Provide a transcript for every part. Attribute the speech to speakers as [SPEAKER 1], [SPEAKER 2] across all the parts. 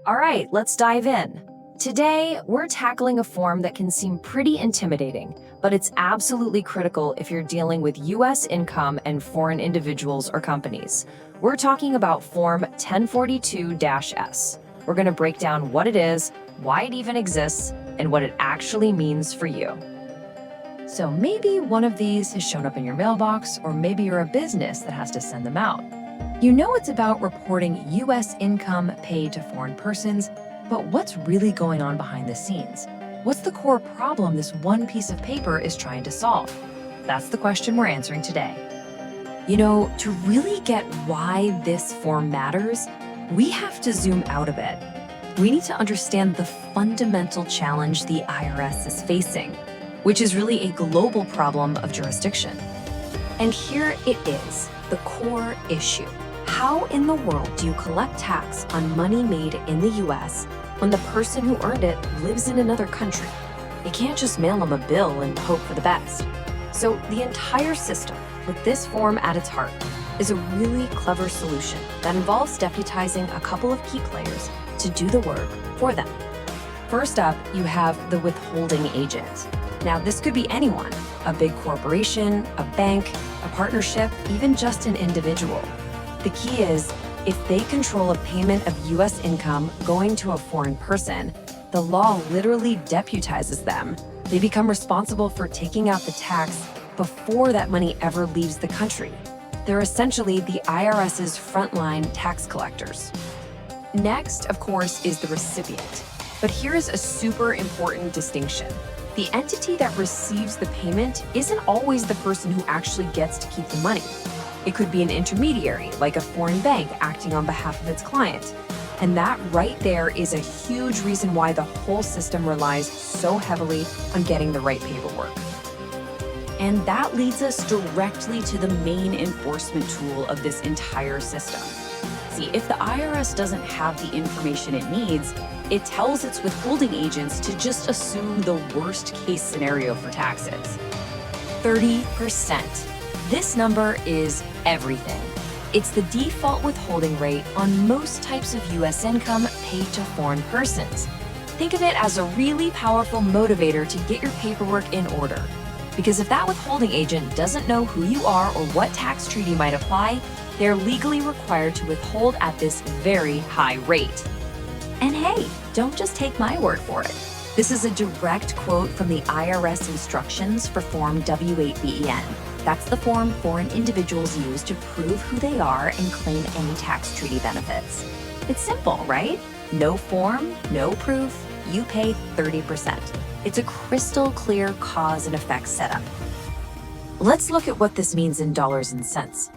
[SPEAKER 1] All right, let's dive in. Today, we're tackling a form that can seem pretty intimidating, but it's absolutely critical if you're dealing with U.S. income and foreign individuals or companies. We're talking about Form 1042-S. We're going to break down what it is, why it even exists, and what it actually means for you. So maybe one of these has shown up in your mailbox, or maybe you're a business that has to send them out. You know it's about reporting U.S. income paid to foreign persons, but what's really going on behind the scenes? What's the core problem this one piece of paper is trying to solve? That's the question we're answering today. You know, to really get why this form matters, we have to zoom out a bit. We need to understand the fundamental challenge the IRS is facing, which is really a global problem of jurisdiction. And here it is, the core issue. How in the world do you collect tax on money made in the US when the person who earned it lives in another country? You can't just mail them a bill and hope for the best. So the entire system, with this form at its heart, is a really clever solution that involves deputizing a couple of key players to do the work for them. First up, you have the withholding agent. Now, this could be anyone, a big corporation, a bank, a partnership, even just an individual. The key is, if they control a payment of U.S. income going to a foreign person, the law literally deputizes them. They become responsible for taking out the tax before that money ever leaves the country. They're essentially the IRS's frontline tax collectors. Next, of course, is the recipient. But here's a super important distinction. The entity that receives the payment isn't always the person who actually gets to keep the money. It could be an intermediary, like a foreign bank acting on behalf of its client. And that right there is a huge reason why the whole system relies so heavily on getting the right paperwork. And that leads us directly to the main enforcement tool of this entire system. See, if the IRS doesn't have the information it needs, it tells its withholding agents to just assume the worst case scenario for taxes. 30%. This number is everything. It's the default withholding rate on most types of U.S. income paid to foreign persons. Think of it as a really powerful motivator to get your paperwork in order. Because if that withholding agent doesn't know who you are or what tax treaty might apply, they're legally required to withhold at this very high rate. And hey, don't just take my word for it. This is a direct quote from the IRS instructions for Form W-8BEN. That's the form foreign individuals use to prove who they are and claim any tax treaty benefits. It's simple, right? No form, no proof, you pay 30%. It's a crystal clear cause and effect setup. Let's look at what this means in dollars and cents.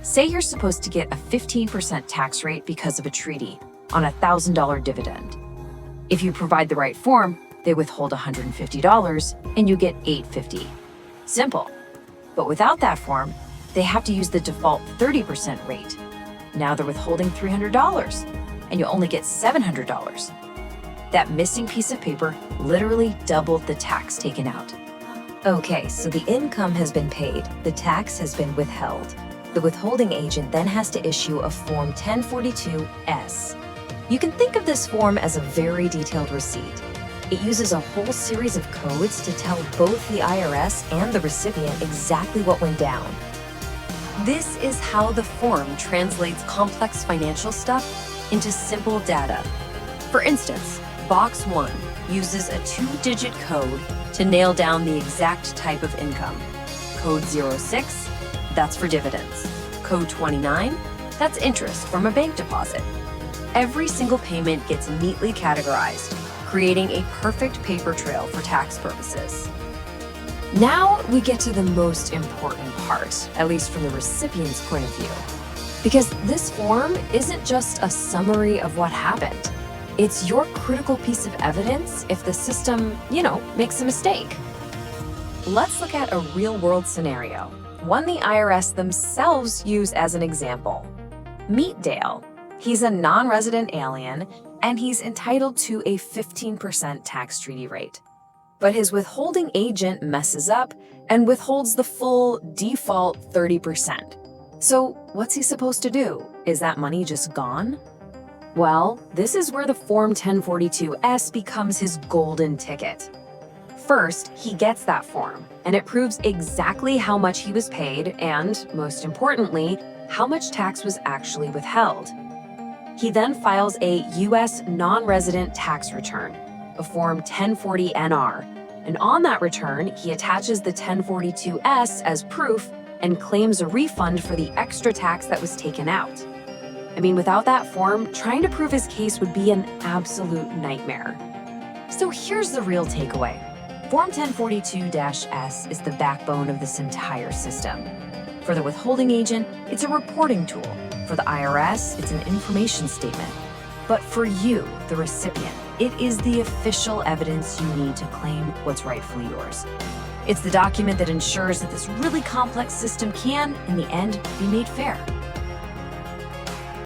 [SPEAKER 1] Say you're supposed to get a 15% tax rate because of a treaty on a $1,000 dividend. If you provide the right form, they withhold $150 and you get $850. Simple. But without that form, they have to use the default 30% rate. Now they're withholding $300 and you only get $700. That missing piece of paper literally doubled the tax taken out. Okay, so the income has been paid, the tax has been withheld. The withholding agent then has to issue a Form 1042-S. You can think of this form as a very detailed receipt. It uses a whole series of codes to tell both the IRS and the recipient exactly what went down. This is how the form translates complex financial stuff into simple data. For instance, Box 1 uses a 2-digit code to nail down the exact type of income. Code 06, that's for dividends. Code 29, that's interest from a bank deposit. Every single payment gets neatly categorized, creating a perfect paper trail for tax purposes. Now we get to the most important part, at least from the recipient's point of view. Because this form isn't just a summary of what happened. It's your critical piece of evidence if the system, makes a mistake. Let's look at a real-world scenario, one the IRS themselves use as an example. Meet Dale. He's a non-resident alien, and he's entitled to a 15% tax treaty rate. But his withholding agent messes up and withholds the full default 30%. So what's he supposed to do? Is that money just gone? Well, this is where the Form 1042-S becomes his golden ticket. First, he gets that form, and it proves exactly how much he was paid and, most importantly, how much tax was actually withheld. He then files a U.S. non-resident tax return, a Form 1040-NR, and on that return, he attaches the 1042-S as proof and claims a refund for the extra tax that was taken out. I mean, without that form, trying to prove his case would be an absolute nightmare. So here's the real takeaway. Form 1042-S is the backbone of this entire system. For the withholding agent, it's a reporting tool. For the IRS, it's an information statement. But for you, the recipient, it is the official evidence you need to claim what's rightfully yours. It's the document that ensures that this really complex system can, in the end, be made fair.